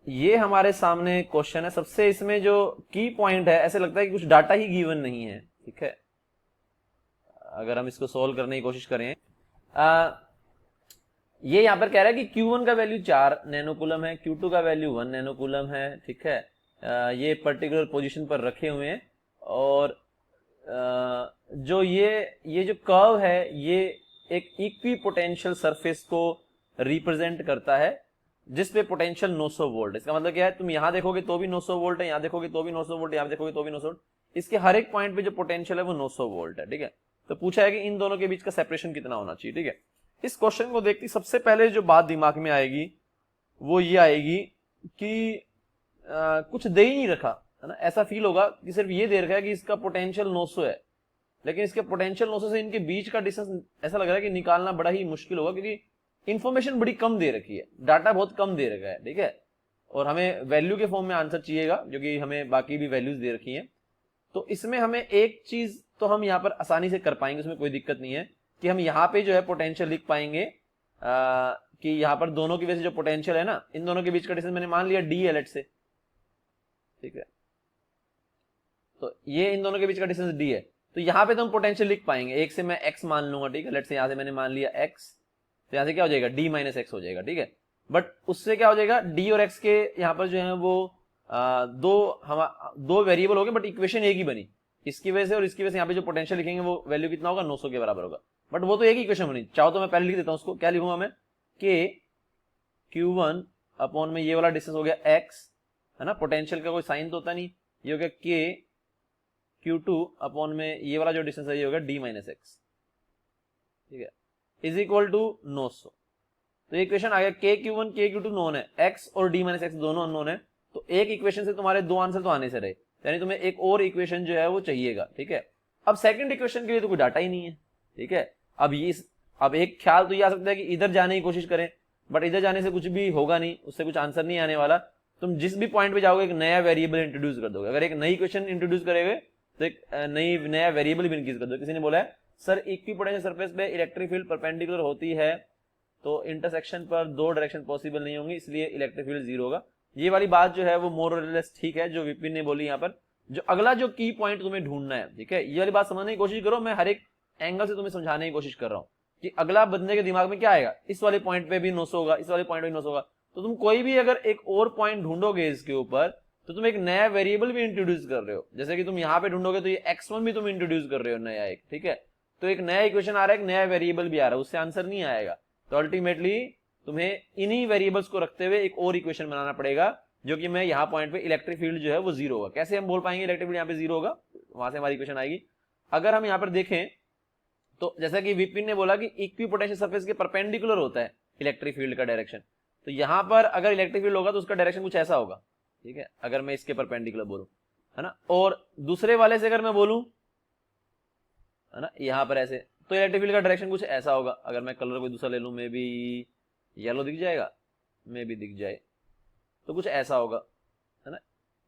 ये हमारे सामने क्वेश्चन है। सबसे इसमें जो की पॉइंट है, ऐसे लगता है कि कुछ डाटा ही गिवन नहीं है। ठीक है, अगर हम इसको सोल्व करने की कोशिश करें, ये यहां पर कह रहा है कि Q1 का वैल्यू 4 नैनोकूलम है, Q2 का वैल्यू 1 नैनोकूलम है। ठीक है, ये पर्टिकुलर पोजीशन पर रखे हुए हैं, और जो ये जो कर्व है ये एक इक्वी पोटेंशियल सरफेस को रिप्रेजेंट करता है, जिस पे पोटेंशियल 900 वोल्ट। इसका मतलब क्या है, तुम यहां देखोगे तो भी 900 वोल्ट है, यहां देखोगे तो भी 900 वोल्ट, यहां देखोगे तो भी 900 वोल्ट। इसके हर एक पॉइंट पे जो पोटेंशियल है वो 900 वोल्ट है। ठीक है, तो पूछा है कि इन दोनों के बीच का सेपरेशन कितना होना चाहिए। ठीक है, इस क्वेश्चन को देखते सबसे पहले जो बात दिमाग में आएगी वो ये आएगी कि कुछ दे ही नहीं रखा है ना। ऐसा फील होगा कि सिर्फ ये दे रखा है कि इसका पोटेंशियल 900 है, लेकिन इसके पोटेंशियल 900 से इनके बीच का डिस्टेंस ऐसा लग रहा है कि निकालना बड़ा ही मुश्किल होगा, क्योंकि इंफॉर्मेशन बड़ी कम दे रखी है, डाटा बहुत कम दे रखा है। ठीक है, और हमें वैल्यू के फॉर्म में आंसर चाहिएगा, जो कि हमें बाकी भी वैल्यूज दे रखी हैं। तो इसमें हमें एक चीज तो हम यहाँ पर आसानी से कर पाएंगे, उसमें कोई दिक्कत नहीं है, कि हम यहाँ पे जो है पोटेंशियल लिख पाएंगे कि यहाँ पर दोनों की वजह से जो पोटेंशियल है ना, इन दोनों के बीच का डिस्टेंस मैंने मान लिया डी है लेट से। ठीक है, तो ये इन दोनों के बीच का डिस्टेंस डी है, तो यहाँ पे तो हम पोटेंशियल लिख पाएंगे। एक से मैं x मान लूंगा, ठीक है, लेट से यहाँ से मैंने मान लिया x, तो यहाँ से क्या हो जाएगा, d माइनस एक्स हो जाएगा। ठीक है, बट उससे क्या हो जाएगा, d और x के यहाँ पर जो है वो दो वेरिएबल हो गए, बट इक्वेशन एक ही बनी। इसकी वजह से और इसकी वजह से यहाँ पे जो पोटेंशियल लिखेंगे वो वैल्यू कितना होगा, 900 के बराबर होगा, बट वो तो एक ही इक्वेशन बनी। चाहो तो मैं पहले लिख देता हूँ उसको, क्या लिखूंगा मैं, के Q1 अपॉन में ये वाला डिस्टेंस हो गया x, है ना, पोटेंशियल का कोई साइन तो होता नहीं, ये हो गया के Q2 अपॉन में ये वाला जो डिस्टेंस है ये होगा d माइनस एक्स। ठीक है, इज इक्वल टू 900। तो ये इक्वेशन आ गया, के Q1 के Q2 नोन है, x और d माइनस एक्स दोनों अननोन है, तो एक इक्वेशन से तुम्हारे दो आंसर तो आने से रहे, यानी तुम्हें एक और इक्वेशन जो है वो चाहिएगा। ठीक है, अब सेकंड इक्वेशन के लिए तो कोई डाटा ही नहीं है। ठीक है, अब एक ख्याल तो ये आ सकता है कि इधर जाने की कोशिश करें, बट इधर जाने से कुछ भी होगा नहीं, उससे कुछ आंसर नहीं आने वाला। तुम जिस भी पॉइंट पे जाओगे एक नया वेरिएबल इंट्रोड्यूस कर दोगे। अगर एक नई क्वेश्चन इंट्रोड्यूस करेंगे तो एक नया वेरिएबल भी इंक्रीज कर दो। किसी ने बोला है सर इक्विपोटेंशियल सरफेस पे इलेक्ट्रिक फील्ड परपेंडिकुलर होती है तो इंटरसेक्शन पर दो डायरेक्शन पॉसिबल नहीं होंगी, इसलिए इलेक्ट्रिक फील्ड जीरो होगा। ये वाली बात जो है वो मोर और लेस ठीक है जो विपिन ने बोली यहाँ पर। जो अगला जो की पॉइंट तुम्हें ढूंढना है, ठीक है, ये वाली बात समझने की कोशिश करो। मैं हर एक एंगल से तुम्हें समझाने की कोशिश कर रहा हूँ कि अगला बंदे के दिमाग में क्या आएगा, इस वाले पॉइंट पे भी 900 होगा, इस वाले पॉइंट पे भी 900 होगा। तो तुम कोई भी अगर एक और पॉइंट ढूंढोगे इसके ऊपर, तो तुम एक नया वेरिएबल भी इंट्रोड्यूस कर रहे हो। जैसे कि तुम यहाँ पे ढूंढोगे तो ये x1 भी तुम इंट्रोड्यूस कर रहे हो नया एक। ठीक है, तो एक नया इक्वेशन आ रहा है, एक नया वेरिएबल भी आ रहा है, उससे आंसर नहीं आएगा। तो अल्टीमेटली तुम्हें इन्हीं वेरिएबल्स को रखते हुए एक और इक्वेशन बनाना पड़ेगा, जो कि मैं यहाँ पॉइंट पे इलेक्ट्रिक फील्ड जो है वो जीरो होगा। कैसे हम बोल पाएंगे इलेक्ट्रिक फील्ड यहाँ पे जीरो होगा, वहां से हमारी इक्वेशन आएगी। अगर हम यहाँ पर देखें तो जैसा कि विपिन ने बोला कि इक्विपोटेंशियल सरफेस के परपेंडिकुलर होता है इलेक्ट्रिक फील्ड का डायरेक्शन, तो यहां पर अगर इलेक्ट्रिक फील्ड होगा तो उसका डायरेक्शन कुछ ऐसा होगा। ठीक है, अगर मैं इसके परपेंडिकुलर बोलूं, है ना, और दूसरे वाले से अगर मैं बोलूं, है ना, यहां पर ऐसे, तो इलेक्ट्रिक फील्ड का डायरेक्शन कुछ ऐसा होगा। अगर मैं कलर कोई दूसरा ले लूं, मे बी येलो दिख जाएगा, मे बी दिख जाए, तो कुछ ऐसा होगा, है ना,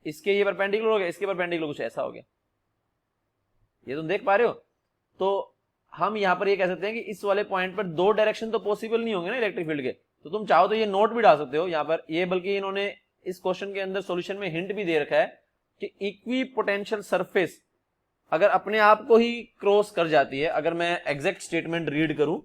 इसके ये परपेंडिकुलर हो गया, इसके परपेंडिकुलर कुछ ऐसा हो गया। ये तुम देख पा रहे हो। तो हम यहां पर ये कह सकते हैं कि इस वाले पॉइंट पर दो डायरेक्शन तो पॉसिबल नहीं होंगे ना इलेक्ट्रिक फील्ड के। तो तुम चाहो तो ये नोट भी डाल सकते हो यहाँ पर, ये बल्कि इन्होंने इस क्वेश्चन के अंदर सॉल्यूशन में हिंट भी दे रखा है कि इक्वी पोटेंशियल सरफेस अगर अपने आप को ही क्रॉस कर जाती है, अगर मैं एग्जैक्ट स्टेटमेंट रीड करूं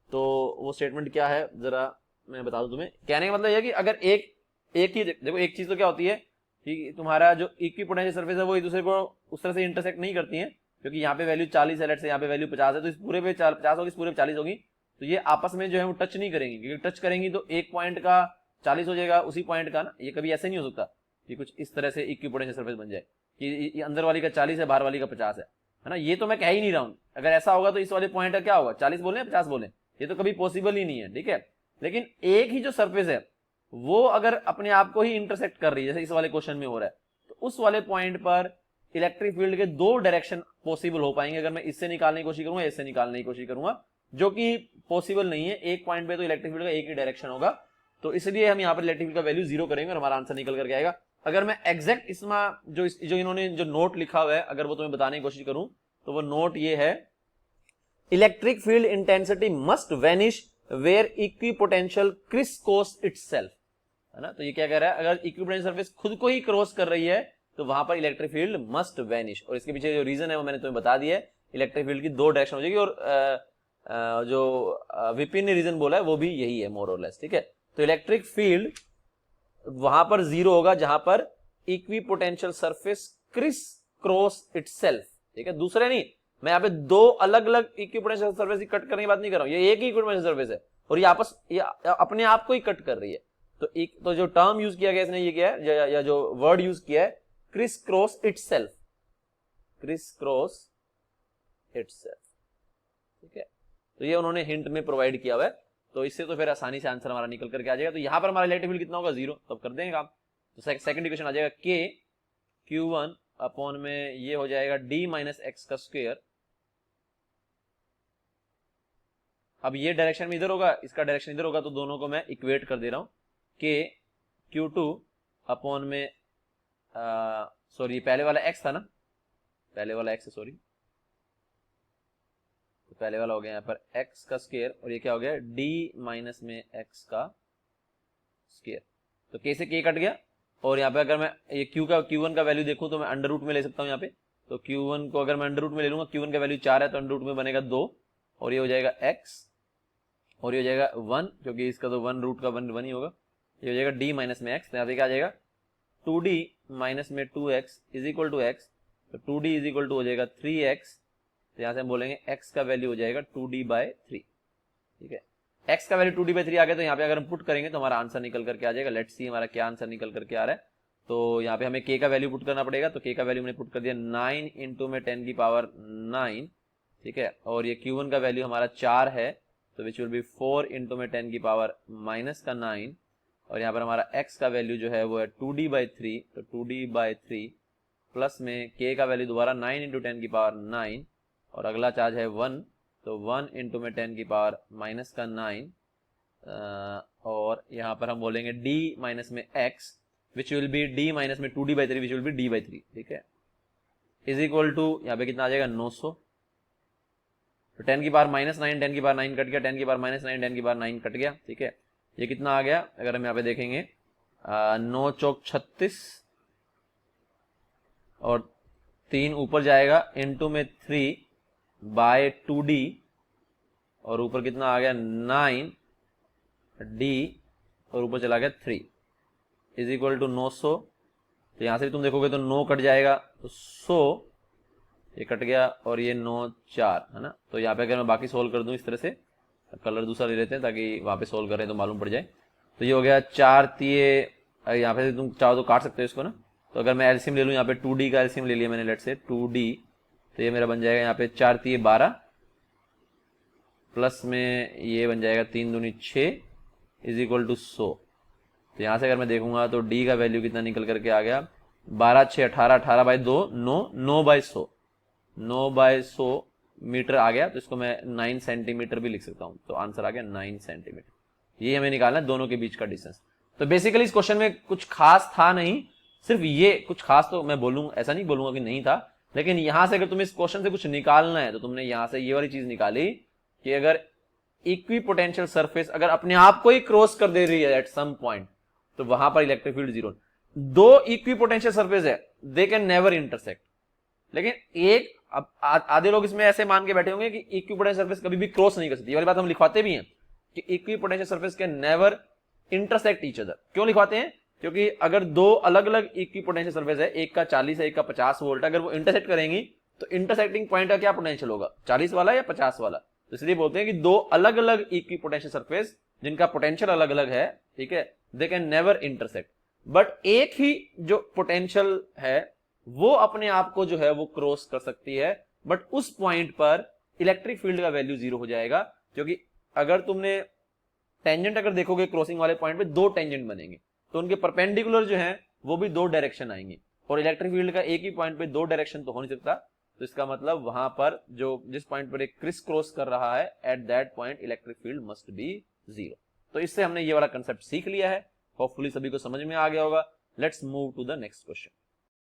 तो वो स्टेटमेंट क्या है जरा मैं बता दूं तुम्हें। कहने का मतलब यह कि अगर एक ही देखो, एक चीज तो क्या होती है कि तुम्हारा जो इक्वी पोटेंशियल सरफेस है वो एक दूसरे को उस तरह से इंटरसेक्ट नहीं करती है, क्योंकि यहाँ पे वैल्यू 40 है, लेट से यहाँ पे वैल्यू 50 है, तो इस पूरे पे 50 होगी, इस पूरे पे 40 होगी, तो ये आपस में जो है वो टच नहीं करेंगी, क्योंकि टच करेंगी तो एक पॉइंट का 40 हो जाएगा उसी पॉइंट का ना। ये कभी ऐसे नहीं हो सकता कि कुछ इस तरह से इक्विपोटेंशियल सरफेस बन जाए कि ये अंदर वाली का 40 है, बाहर वाली का 50 है ना। ये तो मैं कह ही नहीं रहा हूं। अगर ऐसा होगा तो इस वाले पॉइंट का क्या होगा, 40 बोले 50 बोले, ये तो कभी पॉसिबल ही नहीं है। ठीक है, लेकिन एक ही जो सरफेस है वो अगर अपने आप को ही इंटरसेक्ट कर रही है, जैसे इस वाले क्वेश्चन में हो रहा है, तो उस वाले पॉइंट पर इलेक्ट्रिक फील्ड के दो डायरेक्शन पॉसिबल हो पाएंगे। अगर मैं इससे निकालने की कोशिश करूंगा, इससे निकालने की कोशिश करूंगा, जो कि पॉसिबल नहीं है। एक पॉइंट पे तो इलेक्ट्रिक फील्ड का एक ही डायरेक्शन होगा, तो इसलिए हम यहाँ पर इलेक्ट्रिक फील्ड का वैल्यू जीरो करेंगे और हमारा आंसर निकल करके आएगा। अगर मैं एग्जैक्ट इसमें जो इन्होंने जो नोट लिखा हुआ है अगर वो तुम्हें बताने की कोशिश करूं, तो वो नोट ये है, electric field intensity must vanish where equipotential crisscross itself, है ना। तो ये क्या कह रहा है, अगर इक्विपोटेंशियल सरफेस खुद को ही क्रॉस कर रही है तो वहां पर इलेक्ट्रिक फील्ड मस्ट वैनिश। और इसके पीछे जो रीजन है वो मैंने तुम्हें बता दिया है, इलेक्ट्रिक फील्ड की दो डायरेक्शन हो जाएगी, और जो विपिन ने रीजन बोला है वो भी यही है मोर और लेस, ठीक है। तो इलेक्ट्रिक फील्ड वहां पर जीरो होगा जहां पर equipotential surface criss cross itself, ठीक है। दूसरे नहीं, मैं यहाँ पे दो अलग अलग इक्विपोटेंशियल सरफेस की कट करने की बात नहीं कर रहा हूं, ये एक ही इक्विपोटेंशियल सरफेस है और ये अपने आप को ही कट कर रही है। तो जो टर्म यूज किया गया इसने ये किया है, या जो वर्ड यूज किया है, criss cross itself, criss cross itself, ठीक है। तो ये उन्होंने हिंट में प्रोवाइड किया हुआ है, तो इससे तो फिर आसानी से आंसर हमारा निकल करके आ जाएगा। तो यहां पर हमारा इलेक्ट्रिक फील्ड कितना होगा, जीरो, तब कर देंगे काम। तो सेकंड इक्वेशन आ जाएगा के Q1 अपॉन में ये हो जाएगा d माइनस एक्स का स्क्वायर। अब ये डायरेक्शन में इधर होगा, इसका डायरेक्शन इधर होगा, तो दोनों को मैं इक्वेट कर दे रहा हूं के Q2 अपॉन में सॉरी पहले वाला x था ना, पहले वाला x है, सॉरी, तो पहले वाला हो गया यहाँ पर x का स्क्वायर, और ये क्या हो गया d माइनस में x का स्क्वायर। तो k से k कट गया, और यहाँ पे अगर मैं ये Q1 का वैल्यू देखूं तो मैं अंडर रूट में ले सकता हूँ यहाँ पे। तो Q1 को अगर मैं अंडर रूट में ले लूंगा, Q1 का वैल्यू 4 है तो अंडर रूट में बनेगा 2, और ये हो जाएगा x, और ये हो जाएगा 1, क्योंकि इसका तो 1 रूट का 1 ही होगा। ये हो जाएगा d माइनस में x, तो यहाँ पे क्या आ जाएगा 2d माइनस में 2x is equal to x, तो 2d इज इक्वल टू हो जाएगा 3x, तो यहाँ से हम बोलेंगे x का वैल्यू हो जाएगा 2d/3, ठीक है। x का वैल्यू 2d/3 आ गया, तो यहाँ पे अगर हम पुट करेंगे तो हमारा आंसर निकल करके आ जाएगा। लेट्स सी हमारा क्या आंसर निकल करके आ रहा है। तो यहाँ पे हमें k का वैल्यू पुट करना पड़ेगा, तो k का वैल्यू मैंने पुट कर दिया 9 इंटू में 10 की पावर 9, ठीक है। और ये Q1 का वैल्यू हमारा 4 है, तो विच विल बी 4 इंटू में 10 की पावर माइनस का 9, और यहाँ पर हमारा x का वैल्यू जो है वो है 2d/3, तो 2d/3 प्लस में k का वैल्यू दोबारा 9 इंटू 10 की पावर 9, और अगला चार्ज है 1, तो 1 इंटू में 10 की पावर माइनस का 9, और यहाँ पर हम बोलेंगे d माइनस में x which will be d minus में 2d/3 which will be d/3, ठीक है, इज इक्वल टू यहाँ पे कितना आ जाएगा 900। तो 10 की पावर माइनस 9, 10 की पावर 9 कट गया, 10 की पावर माइनस 9, 10 की पावर 9 कट गया, ठीक है। ये कितना आ गया, अगर हम यहाँ पे देखेंगे 9 चौक 36, और 3 ऊपर जाएगा इंटू में 3/2d, और ऊपर कितना आ गया 9d, और ऊपर चला गया 3 इज इक्वल टू 900। तो यहां से भी तुम देखोगे तो 9 कट जाएगा, तो 100 ये कट गया, और ये 9 4 है ना। तो यहाँ पे अगर मैं बाकी सोल्व कर दूं इस तरह से, कलर दूसरा ले लेते हैं ताकि वहां पे सोल्व करें तो मालूम पड़ जाए। तो ये हो गया 4 3, यहाँ पे तुम चाहो तो काट सकते हो इसको ना। तो अगर मैं एलसीएम ले लूँ, यहाँ पे 2d का एलसीएम ले लिया मैंने, लेट से 2d, तो ये मेरा बन जाएगा यहाँ पे 4 3 12, प्लस में ये बन जाएगा 3 दूनी 6 इज इक्वल टू 100। तो यहाँ से अगर मैं देखूंगा तो d का वैल्यू कितना निकल करके आ गया 12 6 18, 18/2 9, 9/100, 9/100 मीटर आ गया। तो इसको मैं 9 सेंटीमीटर भी लिख सकता हूँ, तो आंसर आ गया 9 सेंटीमीटर। ये हमें निकालना है दोनों के बीच का डिस्टेंस। तो बेसिकली इस क्वेश्चन में कुछ खास था नहीं, सिर्फ ये कुछ खास, तो मैं बोलूंगा ऐसा नहीं बोलूंगा कि नहीं था, लेकिन यहां से अगर तुम्हें इस क्वेश्चन से कुछ निकालना है तो तुमने यहां से ये वाली चीज निकाली कि अगर इक्विपोटेंशियल सरफेस अगर अपने आप को ही क्रॉस कर दे रही है एट सम पॉइंट, तो वहां पर इलेक्ट्रिक फील्ड जीरो। दो इक्विपोटेंशियल सरफेस है, दे कैन नेवर इंटरसेक्ट, लेकिन एक अब आधे लोग इसमें ऐसे मान के बैठे होंगे कि इक्विपोटेंशियल सरफेस कभी भी क्रॉस नहीं कर सकती। ये वाली बात हम लिखवाते भी हैं कि equipotential surface can never intersect each other. क्यों लिखवाते हैं? क्योंकि अगर दो अलग अलग इक्विपोटेंशियल सरफेस है, एक का 40 है एक का 50 वोल्ट, अगर वो इंटरसेक्ट करेंगी तो इंटरसेक्टिंग पॉइंट का क्या पोटेंशियल होगा, 40 वाला या 50 वाला। तो इसलिए बोलते हैं कि दो अलग अलग इक्विपोटेंशियल सरफेस जिनका पोटेंशियल अलग अलग है, ठीक है, they can never intersect. But एक ही जो पोटेंशियल है वो अपने आप को जो है वो क्रॉस कर सकती है, बट उस पॉइंट पर इलेक्ट्रिक फील्ड का वैल्यू जीरो हो जाएगा। क्योंकि अगर तुमने टेंजेंट अगर देखोगे क्रॉसिंग वाले पॉइंट पे दो टेंजेंट बनेंगे, तो उनके परपेंडिकुलर जो है वो भी दो डायरेक्शन आएंगे, और इलेक्ट्रिक फील्ड का एक ही पॉइंट पे दो डायरेक्शन तो हो नहीं सकता। तो इसका मतलब वहां पर जो जिस पॉइंट पर एक क्रिस क्रॉस कर रहा है, at that point electric field must be zero. तो इससे हमने ये वाला कंसेप्ट सीख लिया है, होपफुली सभी को समझ में आ गया होगा। Let's move to the next question.